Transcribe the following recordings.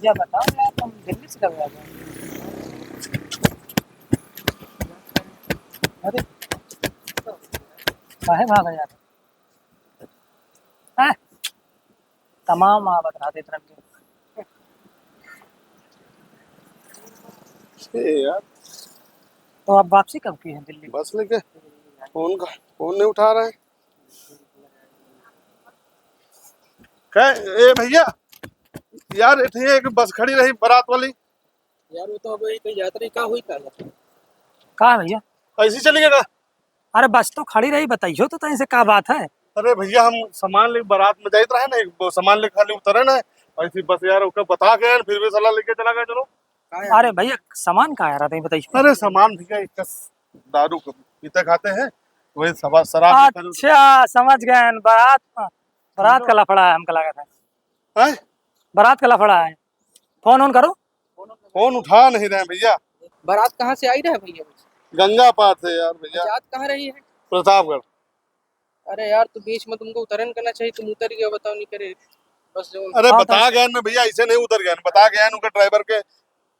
या बताओ यार, तुम दिल्ली से कब आ गए? अरे काहे भागा यार? हैं? तमाम आवत राधे तरफ के। यार तो अब वापसी कब की है दिल्ली? बस लेके फोन नहीं उठा रहे हैं। ए भैया, यार इतनी एक बस खड़ी रही बारात वाली। यार वो तो अब कोई यात्री का हुई का कहा भैया? ऐसी चली गया। अरे बस तो खड़ी रही, बताइयो तो तहीं से क्या बात है? अरे भैया, हम सामान लेके बारात में जाते रहे ना, वो सामान लेके खाली उतरे ना, ऐसी बस यार उसका बता के यार, फिर भी सलाह लेके चला गया। चलो अरे भैया सामान कहाँ आ रहा था बताइए। अरे सामान भैया इसका दारू पीते खाते हैं, वही शराब अच्छा समझ गए, बारात बारात का लफड़ा है, हमको लगा था है। बारात का लफड़ा है। फोन ऑन करो। फोन उठा नहीं रहे भैया। बारात कहाँ से आई रहा है भैया? गंगा पार से यार भैया, बारात कहाँ रही है? प्रतापगढ़। अरे यार तो बीच में तुमको उतरन करना चाहिए, तुम उतर गए, बताओ नहीं करे बस जो। अरे हाँ, बता गया ना भैया, ऐसे नहीं उतर गया, बता गया उनका ड्राइवर के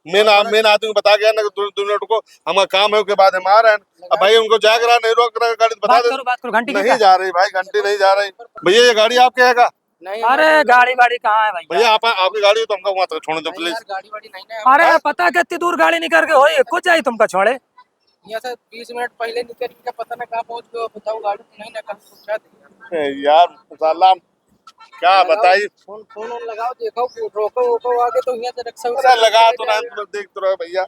मेन आदमी को बता गया ना, दो मिनट को हमारा काम है, उसके बाद हम आ रहे हैं। अब भाई उनको जाग रहा नहीं, रोक रहा गाड़ी, बता दे। बात करो घंटी नहीं जा रही भाई, घंटी नहीं जा रही भैया। ये गाड़ी आपके है का? नहीं अरे गाड़ी वाड़ी कहाँ है भैया? भैया आपकी गाड़ी है तो हमको वहाँ तक छोड़ दो नहीं प्लीज। यार, गाड़ी वाड़ी नहीं ना। अरे पता कितनी दूर गाड़ी निकल के होई, कुछ चाहिए तुमको छोड़े? यहाँ से 20 मिनट पहले निकल के पता ना कहाँ पहुँच गए, बताओ गाड़ी तो नहीं ना कहाँ पहुँचा दे यार साला क्या बताइए। फोन फोन लगाओ, देखो रोको वोको आगे तो यहाँ से रक्षा अरे लगा तो ना, देख तो रहे भैया।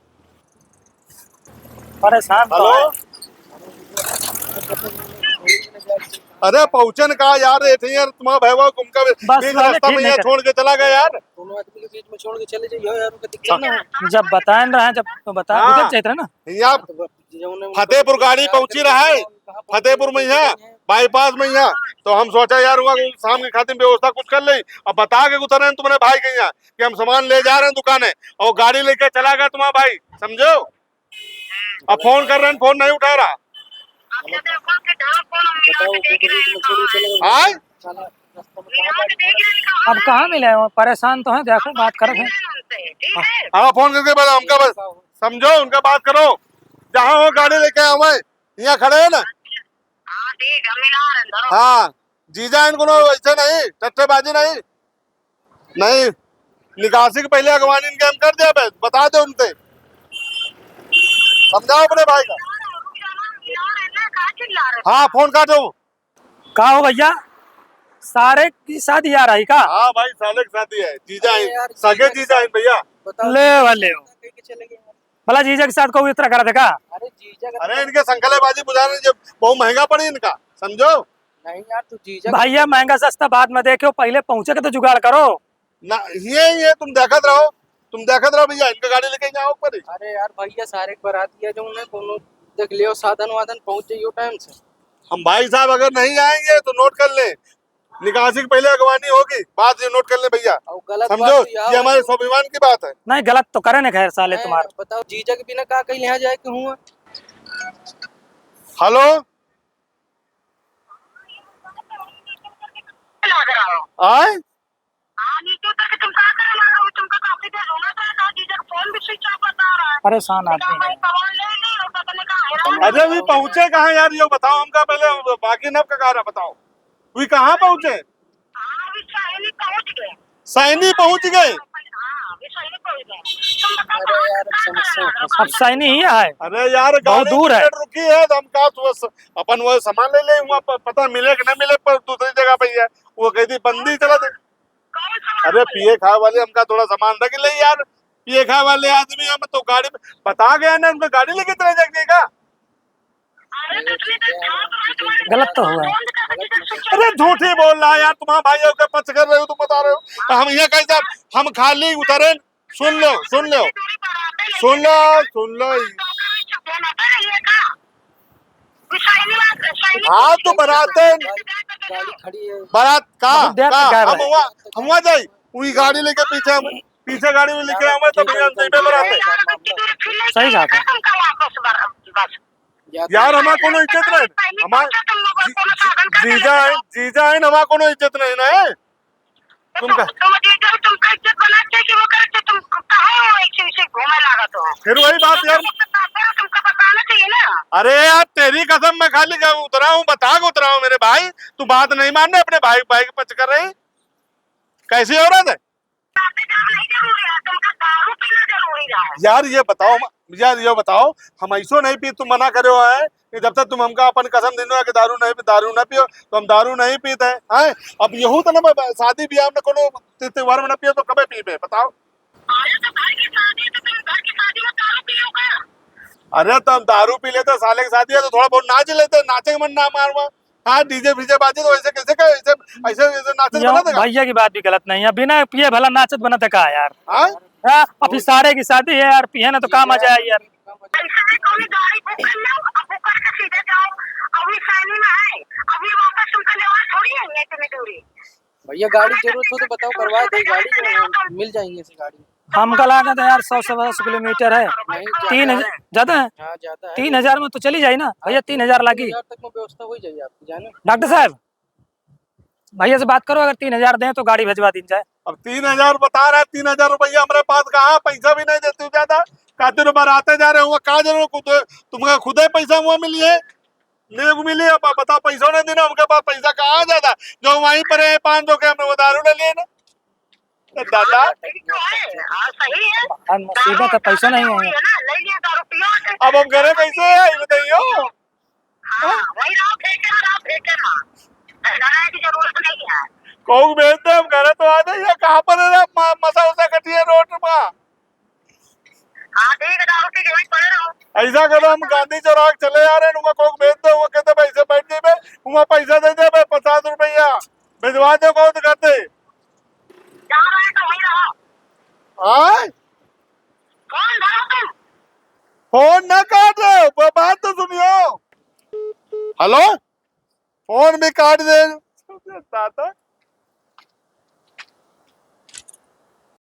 परेशान तो हेलो, है। अरे पहुंचन का यार, यार तुम्हारा भैया तुमका बस बीच वाले रास्ता ठीक में नहीं यहाँ कर- छोड़ के चला गया यार। दोनों आदमी के बीच में छोड़ के चले जाइए यार, उनका दिक्कत ना हो। जब बताए रहे जब तो बता हाँ। उधर चाहिए था ना। यहाँ फतेहपुर गाड़ी पहुंची रहा है, फतेहपुर में यहाँ बाईपास में यहाँ, तो हम सोचा यार हुआ शाम की खातिर व्यवस्था कुछ कर ले। अब बता के उतर रहे हैं तुम्हारे भाई के यहाँ कि हम सामान ले जा रहे हैं दुकाने, और गाड़ी लेके चला गया तुम्हारा भाई, समझो। अब फोन कर रहे हैं, फोन नहीं उठा रहा। आए अब कहाँ मिले हो, परेशान तो है, देखो बात कर रहे हाँ, फोन करके बता हमका, बस समझो उनका बात करो। जहाँ हो गाड़ी लेके आओ, यहाँ खड़े है ना। हाँ जीजा, इनको ऐसे नहीं, टट्टेबाजी नहीं, नहीं निकासी के पहले अगवानी इनके हम कर दिया, बता दो उनसे, समझाओ अपने भाई का। हाँ फोन काटो। कहा हो भैया, सारे की शादी आ रही का? हाँ भाई, साले के साथ ही है, जीजा अरे है, यार, सगे जीजा जीजा है भैया। ले वाले हो चले गए। भला जीजा के साथ को इतना कर देगा? अरे जीजा का अरे इनके संकलेबाजी बुझा रहे, जब बहुत महंगा पड़ी इनका, समझो नहीं यार, तू जीजा भैया महंगा सस्ता बाद में देखो, पहले पहुंचे के तो जुगाड़ करो ना। ये तुम देखत रहो, भैया, इनका गाड़ी लेके यहाँ ऊपर ही। अरे यार भैया, सारे बराती है जो उन्हें कोनो देख लियो, साधन वाधन पहुंच जाइयो टाइम से। हम भाई साहब अगर नहीं आएंगे तो नोट कर ले, निकासी के पहले अगवानी होगी, बात ये नोट कर ले भैया, और गलत समझो। बात तो ये हमारे स्वाभिमान की बात है। नहीं गलत तो करे ना, खैर साले नहीं, तुम्हारा। बताओ जीजा के बिना कहा कहीं यहाँ जाए के हुआ? हेलो, आए परेशान आदमी है। अरे भी पहुंचे कहाँ यार, ये बताओ हमका पहले, बाकी नब का रहा बताओ, वी कहाँ पहुंचे? सैनी पहुंच गए। अरे यार समस्या अब सैनी ही है। अरे यार बहुत गाड़ी दूर है। रुकी है, तो हम कहा तो अपन वो सामान ले ले, वहाँ पता मिले कि न मिले, पर दूसरी जगह पे है, वो कहती बंदी चला दे। अरे पिए खाए वाले हमका थोड़ा सामान रख ले यार, पिए खाए वाले आदमी हम तो गाड़ी में बता गया ना, उनको गाड़ी लेके चले जाएगा। गलत तो हुआ है। अरे झूठी बोल रहा है यार, तुम्हारा भाई के पक्ष कर रहे हो, तुम बता रहे हो। हम यहाँ कैसे, हम खाली उतरे, सुन लो सुन लो सुन लो सुन लो। हाँ तो बराते गाड़ी खड़ी है। बारात का बहुत देर तक गायब हम वहाँ जाए, वही गाड़ी लेके पीछे गाड़ी में लेके आवे, तब भैया हम बराते। सही बात है। यार हमारा कोनो इज्जत नहीं, हमार जीजा है हमारा कोनो इज्जत नहीं ना है। तुमका काहे वो ऐसे घूमे लागत हो? फिर वही बात यार, तुमको बताना चाहिए ना। अरे यार तेरी कसम मैं खाली उतरा हूँ, बता के उतरा हूँ मेरे भाई, तू बात नहीं मान रहे, अपने भाई भाई के पच कर रही, कैसी औरत है नहीं जरूरी है, तुमका दारू पीना जरूरी है। यार? ये बताओ हम ऐसो नहीं पी, तुम मना करे हो है कि जब तक तुम हमका अपन कसम दिनो है कि दारू ना पियो, तो हम दारू नहीं पीते हैं। अब यहू तो ना शादी ब्याह में कोनो त्योहार में ना पियो तो कबे पीबे बताओ? अरे तो घर की शादी है, तो तुम घर की शादी में दारू पियोगे? अरे तो हम दारू पी लेते, साले की शादी है तो थोड़ा बहुत नाच लेते, नाचे के मन ना मारवा। हाँ डीजे फीजे बाजे तो ऐसे कैसे ऐसे ऐसे नाचत बना देगा? भैया की बात भी गलत नहीं है, बिना पिए भला नाचत बनत है का यार? हाँ हाँ, अभी सारे की शादी है यार, पिए ना तो का मजा है यार। ऐसा है, कोई गाड़ी बुक कर लो, अब बुक करके सीधे जाओ। अभी शादी में है, अभी वापस तुमका लेवा थोड़ी है इतनी दूरी। भैया गाड़ी जरूरत हो तो बताओ, करवा दे गाड़ी, तो मिल जाएंगे ऐसी गाड़ी। हमका लागत है यार 100 किलोमीटर है, नहीं 3000 ज्यादा है। हाँ ज्यादा है, 3000 में तो चली जाए ना भैया, 3000 लागी। 3000 तक में व्यवस्था हो जाएगी आपकी जाने। डॉक्टर साहब भैया से बात करो, अगर 3000 दें तो गाड़ी भिजवा दी जाए। अब 3000 बता रहा है, 3000 रुपया हमारे पास कहाँ, पैसा भी नहीं देते हो ज्यादा, खातिर आते जा रहे हुआ कहा जरूर तुमका खुद ही पैसा हुआ मिली है, ले मिली है, बताओ पैसा नहीं देना हमके पास, पैसा कहाँ ज्यादा जो वहीं पर है 500 के, हमने वो दारू ले लिए ना दादा। ठीक तो है, हाँ सही है। हाँ, मुसीबत है, पैसा नहीं है। ना ले लिया दारू पियो। अब हम करे कैसे है ये बताइयो? हाँ वही रहो, फेंके ना, डराने की जरूरत नहीं है। कोक भेज दे, हम घरे तो आ जाइए, कहाँ पर है मसा उसा कटिए रोड पर? हाँ ठीक है, दारू पी के वहीं पड़े रहो। ऐसा करो, हम गांधी चौराहे चले आ रहे हैं, उनका कोक भेज दो, वो कहते पैसे बैठ जाए, उनका पैसा दे दे 50 रुपया भिजवा दो, कौन करते जा रहे तो वहीं रहो। हाँ कौन धरो तुम? फोन न काट, वो बात तो सुनियो। हेलो, फोन भी काट दे दादा।